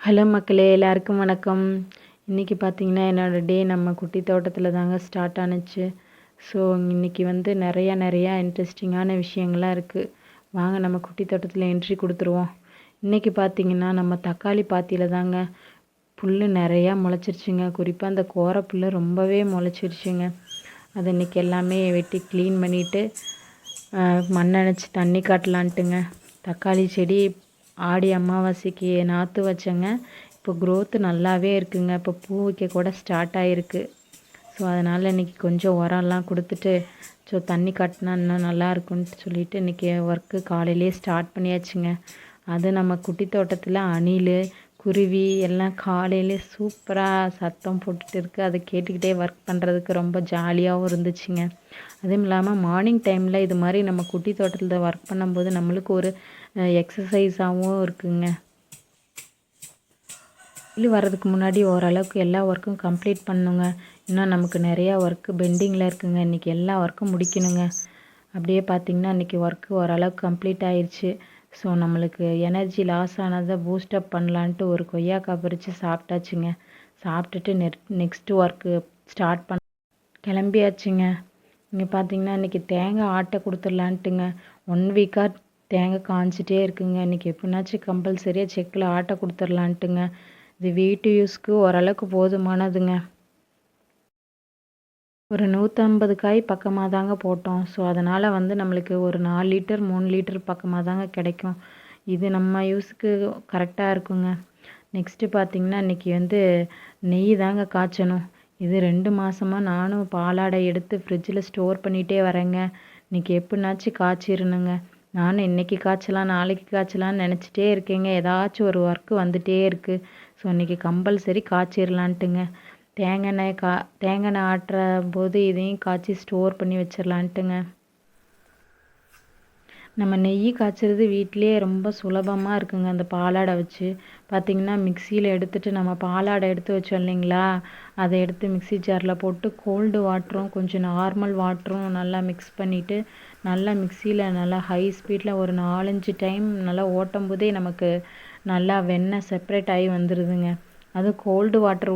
Hello மக்களே, எல்லாருக்கும் வணக்கம். இன்றைக்கி பார்த்தீங்கன்னா என்னோடய டே நம்ம குட்டி தோட்டத்தில் தாங்க ஸ்டார்ட் ஆனுச்சு. ஸோ இன்றைக்கி வந்து நிறையா இன்ட்ரெஸ்டிங்கான விஷயங்கள்லாம் இருக்குது. வாங்க நம்ம குட்டி தோட்டத்தில் என்ட்ரி கொடுத்துருவோம். இன்றைக்கி பார்த்தீங்கன்னா நம்ம தக்காளி பாத்தியில் தாங்க புல் நிறையா முளைச்சிருச்சுங்க. குறிப்பாக அந்த கோரை புல் ரொம்பவே முளைச்சிருச்சுங்க. அதை இன்றைக்கி எல்லாமே வெட்டி க்ளீன் பண்ணிவிட்டு மண் அணைச்சி தண்ணி காட்டலான்ட்டுங்க. தக்காளி செடி ஆடி அமாவாசைக்கு நாற்று வச்சேங்க. இப்போ க்ரோத்து நல்லாவே இருக்குங்க. இப்போ பூ வைக்க கூட ஸ்டார்ட் ஆகிருக்கு. ஸோ அதனால் இன்றைக்கி கொஞ்சம் உரம்லாம் கொடுத்துட்டு தண்ணி காட்டினா இன்னும் நல்லா இருக்குன்ட்டு சொல்லிவிட்டு இன்றைக்கி ஒர்க்கு காலையிலே ஸ்டார்ட் பண்ணியாச்சுங்க. அது நம்ம குட்டி தோட்டத்தில் அணில் குருவி எல்லாம் காலையிலே சூப்பராக சத்தம் போட்டுட்டு இருக்குது. அதை கேட்டுக்கிட்டே ஒர்க் பண்ணுறதுக்கு ரொம்ப ஜாலியாகவும் இருந்துச்சுங்க. அதுவும் இல்லாமல் மார்னிங் டைமில் இது மாதிரி நம்ம குட்டி தோட்டத்தில் ஒர்க் பண்ணும்போது நம்மளுக்கு ஒரு எக்ஸசைஸாகவும் இருக்குங்க. வெயில் வர்றதுக்கு முன்னாடி ஓரளவுக்கு எல்லா ஒர்க்கும் கம்ப்ளீட் பண்ணுங்க. இன்னும் நமக்கு நிறையா ஒர்க்கு பெண்டிங்கில் இருக்குங்க. இன்றைக்கி எல்லா ஒர்க்கும் முடிக்கணுங்க. அப்படியே பார்த்திங்கன்னா இன்றைக்கி ஒர்க்கு ஓரளவுக்கு கம்ப்ளீட் ஆயிடுச்சு. ஸோ நம்மளுக்கு எனர்ஜி லாஸ் ஆனதை பூஸ்டப் பண்ணலான்ட்டு ஒரு கொய்யாக்காய் பறித்து சாப்பிட்டாச்சுங்க. சாப்பிட்டுட்டு நெக்ஸ்ட்டு ஒர்க்கு ஸ்டார்ட் பண்ண கிளம்பியாச்சுங்க. இங்கே பார்த்திங்கன்னா இன்றைக்கி தேங்காய் ஆட்டை கொடுத்துடலான்ட்டுங்க. 1 வீக்காக தேங்காய் காஞ்சிட்டே இருக்குங்க. இன்றைக்கி எப்படின்னாச்சும் கம்பல்சரியாக செக்கில் ஆட்டை கொடுத்துடலான்ட்டுங்க. இது வீட்டு யூஸ்க்கு ஓரளவுக்கு போதுமானதுங்க. ஒரு 150 காய் பக்கமாக தாங்க போட்டோம். ஸோ அதனால் வந்து நம்மளுக்கு ஒரு 4 லிட்டர் 3 லிட்டர் பக்கமாக தாங்க கிடைக்கும். இது நம்ம யூஸுக்கு கரெக்டாக இருக்குங்க. நெக்ஸ்ட்டு பார்த்திங்கன்னா இன்றைக்கி வந்து நெய் தாங்க காய்ச்சணும். இது 2 மாதமாக நானும் பாலாடை எடுத்து ஃப்ரிட்ஜில் ஸ்டோர் பண்ணிகிட்டே வரேங்க. இன்றைக்கி எப்படின்னாச்சும் காய்ச்சிடணுங்க. நானும் இன்றைக்கி காய்ச்சலாம் நாளைக்கு காய்ச்சலான்னு நினச்சிட்டே இருக்கேங்க. ஏதாச்சும் ஒரு ஒர்க்கு வந்துகிட்டே இருக்குது. ஸோ இன்றைக்கி கம்பல்சரி காய்ச்சிடலான்ட்டுங்க. தேங்காய் எண்ணெய் ஆட்டுற போது இதையும் காய்ச்சி ஸ்டோர் பண்ணி வச்சிடலான்ட்டுங்க. நம்ம நெய் காய்ச்சறது வீட்டிலே ரொம்ப சுலபமாக இருக்குங்க. அந்த பாலாடை வச்சு பார்த்திங்கன்னா மிக்சியில் எடுத்துகிட்டு நம்ம பாலாடை எடுத்து வச்சோம் இல்லைங்களா, அதை எடுத்து மிக்சி ஜாரில் போட்டு கோல்டு வாட்டரும் கொஞ்சம் நார்மல் வாட்டரும் நல்லா மிக்ஸ் பண்ணிவிட்டு நல்லா மிக்சியில் நல்லா ஹை ஸ்பீடில் ஒரு 4-5 டைம் நல்லா ஓட்டும் போதே நமக்கு நல்லா வெண்ணெய் செப்பரேட் ஆகி வந்துடுதுங்க. அதுவும் கோல்டு வாட்டர்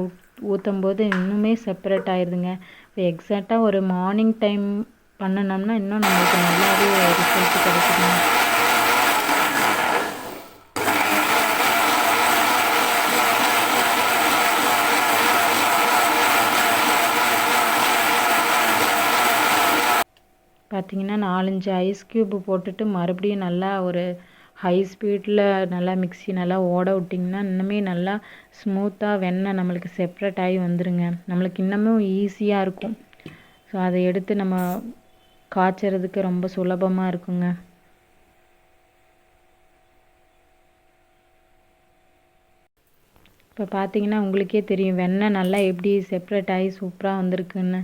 ஊற்றும் போது இன்னுமே செப்பரேட் ஆயிடுதுங்க. இப்போ எக்ஸாக்டாக ஒரு மார்னிங் டைம் பண்ணினோம்னா இன்னும் நம்மளுக்கு நல்லாவே ரிசல்ட் கிடைக்குதுங்க. பார்த்திங்கன்னா 4-5 ஐஸ் க்யூப் போட்டுட்டு மறுபடியும் நல்லா ஒரு ஹை ஸ்பீடில் நல்லா மிக்ஸி நல்லா ஓட விட்டிங்கன்னா இன்னுமே நல்லா ஸ்மூத்தாக வெண்ணெய் நம்மளுக்கு செப்ரேட் ஆகி வந்துடுங்க. நம்மளுக்கு இன்னமும் ஈஸியாக இருக்கும். ஸோ அதை எடுத்து நம்ம காய்ச்சறதுக்கு ரொம்ப சுலபமாக இருக்குங்க. இப்போ பார்த்திங்கன்னா உங்களுக்கே தெரியும் வெண்ணெய் நல்லா எப்படி செப்ரேட் ஆகி சூப்பராக வந்திருக்குன்னு.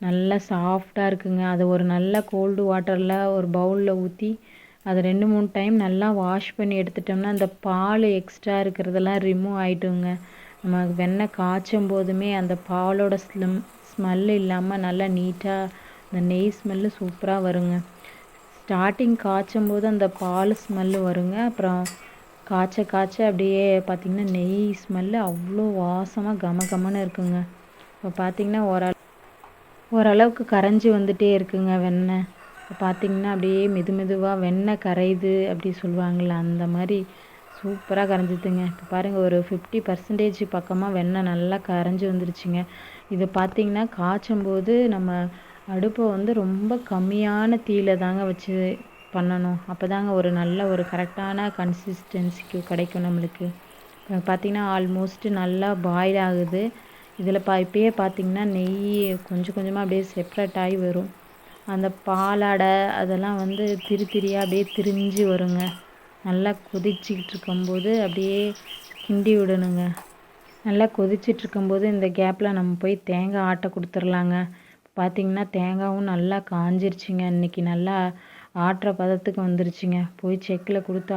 நல்லா சாஃப்டாக இருக்குங்க. அதை ஒரு நல்ல கோல்டு வாட்டரில் ஒரு பவுலில் ஊற்றி அதை 2-3 டைம் நல்லா வாஷ் பண்ணி எடுத்துட்டோம்னா அந்த பால் எக்ஸ்ட்ரா இருக்கிறதெல்லாம் ரிமூவ் ஆகிட்டுங்க. நம்ம வெண்ணெய் காய்ச்சும் போதுமே அந்த பாலோட ஸ்மெல் இல்லாமல் நல்லா நீட்டாக அந்த நெய் ஸ்மெல்லு சூப்பராக வருங்க. ஸ்டார்டிங் காய்ச்சும் போது அந்த பால் ஸ்மெல்லு வருங்க. அப்புறம் காய்ச்ச அப்படியே பார்த்திங்கன்னா நெய் ஸ்மெல்லு அவ்வளோ வாசமாக கமகமன்னு இருக்குங்க. இப்போ பார்த்திங்கன்னா ஓரளவுக்கு கரைஞ்சி வந்துகிட்டே இருக்குங்க வெண்ணெய். இப்போ பார்த்திங்கன்னா அப்படியே மெதுவாக வெண்ணெய் கரையுது அப்படி சொல்லுவாங்கள்ல, அந்த மாதிரி சூப்பராக கரைஞ்சிதுங்க. இப்போ பாருங்கள் ஒரு 50% பக்கமாக வெண்ணெய் நல்லா கரைஞ்சி வந்துருச்சுங்க. இது பார்த்திங்கன்னா காய்ச்சும் போது நம்ம அடுப்பை வந்து ரொம்ப கம்மியான தீயில தாங்க வச்சு பண்ணணும். அப்போ தாங்க ஒரு நல்ல ஒரு கரெக்டான கன்சிஸ்டன்சிக்கு கிடைக்கும் நம்மளுக்கு. இப்போ பார்த்திங்கன்னா ஆல்மோஸ்ட் நல்லா பாயில் ஆகுது. இதில் இப்பயே பார்த்திங்கன்னா நெய் கொஞ்சம் கொஞ்சமாக அப்படியே செப்ரேட் ஆகி வரும். அந்த பாலாடை அதெல்லாம் வந்து திரியாக அப்படியே திரிஞ்சு வருங்க. நல்லா கொதிச்சிக்கிட்டு இருக்கும்போது அப்படியே கிண்டி விடணுங்க. நல்லா கொதிச்சிட்ருக்கும்போது இந்த கேப்பில் நம்ம போய் தேங்காய் ஆட்டை கொடுத்துர்லாங்க. பார்த்திங்கன்னா தேங்காயும் நல்லா காஞ்சிருச்சுங்க. இன்றைக்கி நல்லா ஆட்டுற பதத்துக்கு வந்துருச்சுங்க. போய் செக்கில் கொடுத்து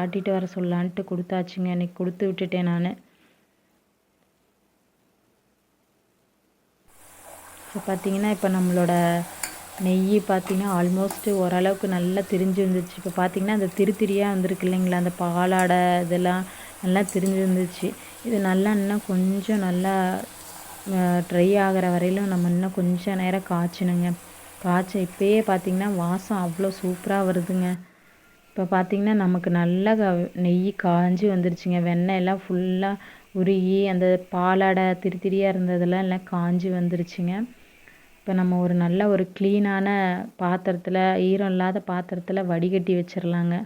ஆட்டிட்டு வர சொல்லலான்ட்டு கொடுத்தாச்சுங்க. இன்றைக்கி கொடுத்து விட்டுட்டேன் நான். இப்போ பார்த்திங்கன்னா இப்போ நம்மளோட நெய் பார்த்திங்கன்னா ஆல்மோஸ்ட்டு ஓரளவுக்கு நல்லா திரிஞ்சு வந்துருச்சு. இப்போ பார்த்திங்கன்னா அந்த திரியாக வந்திருக்கு இல்லைங்களா, அந்த பாலாடை இதெல்லாம் நல்லா திரிஞ்சிருந்துச்சு. இது நல்லா இன்னும் கொஞ்சம் நல்லா ட்ரை ஆகிற வரையிலும் நம்ம இன்னும் கொஞ்சம் நேரம் காய்ச்சணுங்க. இப்பயே பார்த்திங்கன்னா வாசம் அவ்வளோ சூப்பராக வருதுங்க. இப்போ பார்த்திங்கன்னா நமக்கு நல்லா நெய் காய்ஞ்சி வந்துருச்சுங்க. வெண்ணெய் எல்லாம் ஃபுல்லாக உருகி அந்த பாலாடை திரியாக இருந்ததெல்லாம் எல்லாம் காய்ஞ்சி வந்துருச்சுங்க. இப்போ நம்ம ஒரு நல்ல ஒரு க்ளீனான பாத்திரத்தில், ஈரம் இல்லாத பாத்திரத்தில் வடிகட்டி வச்சிடலாங்க.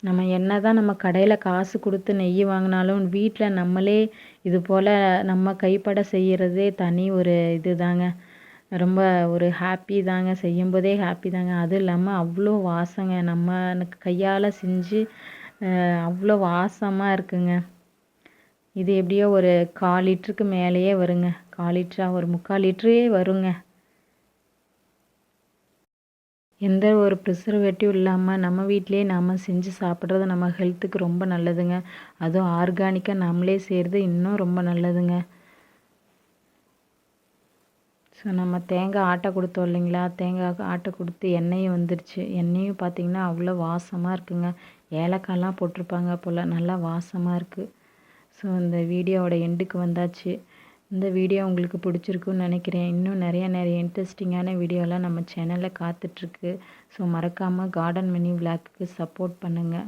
நம்ம என்ன தான் நம்ம கடையில் காசு கொடுத்து நெய் வாங்கினாலும் வீட்டில் நம்மளே இது போல் நம்ம கைப்பட செய்கிறதே தனி ஒரு இது தாங்க. ரொம்ப ஒரு ஹாப்பி தாங்க. செய்யும்போதே ஹாப்பி தாங்க. அதுவும் இல்லாமல் அவ்வளோ வாசங்க. நம்ம கையால் செஞ்சு அவ்வளோ வாசமாக இருக்குங்க. இது எப்படியோ ஒரு 1/4 லிட்டருக்கு மேலேயே வருங்க. 1/4 லிட்டரா ஒரு 3/4 லிட்டரே வருங்க. எந்த ஒரு ப்ரிசர்வேட்டிவ் இல்லாமல் நம்ம வீட்டிலேயே நாம் செஞ்சு சாப்பிட்றது நம்ம ஹெல்த்துக்கு ரொம்ப நல்லதுங்க. அதுவும் ஆர்கானிக்காக நம்மளே செய்கிறது இன்னும் ரொம்ப நல்லதுங்க. ஸோ நம்ம தேங்காய் ஆட்டை கொடுத்தோம் இல்லைங்களா, தேங்காய் ஆட்டை கொடுத்து எண்ணெயும் வந்துருச்சு. எண்ணெயும் பார்த்திங்கன்னா அவ்வளோ வாசமாக இருக்குங்க. ஏலக்காய்லாம் போட்டிருப்பாங்க போல், நல்லா வாசமாக இருக்குது. ஸோ இந்த வீடியோவோட எண்டுக்கு வந்தாச்சு. இந்த வீடியோ உங்களுக்கு பிடிச்சிருக்குன்னு நினைக்கிறேன். இன்னும் நிறைய இன்ட்ரெஸ்டிங்கான வீடியோலாம் நம்ம சேனலில் காத்துட்ருக்கு. ஸோ மறக்காமல் கார்டன் மினி விளாக்குக்கு சப்போர்ட் பண்ணுங்கள்.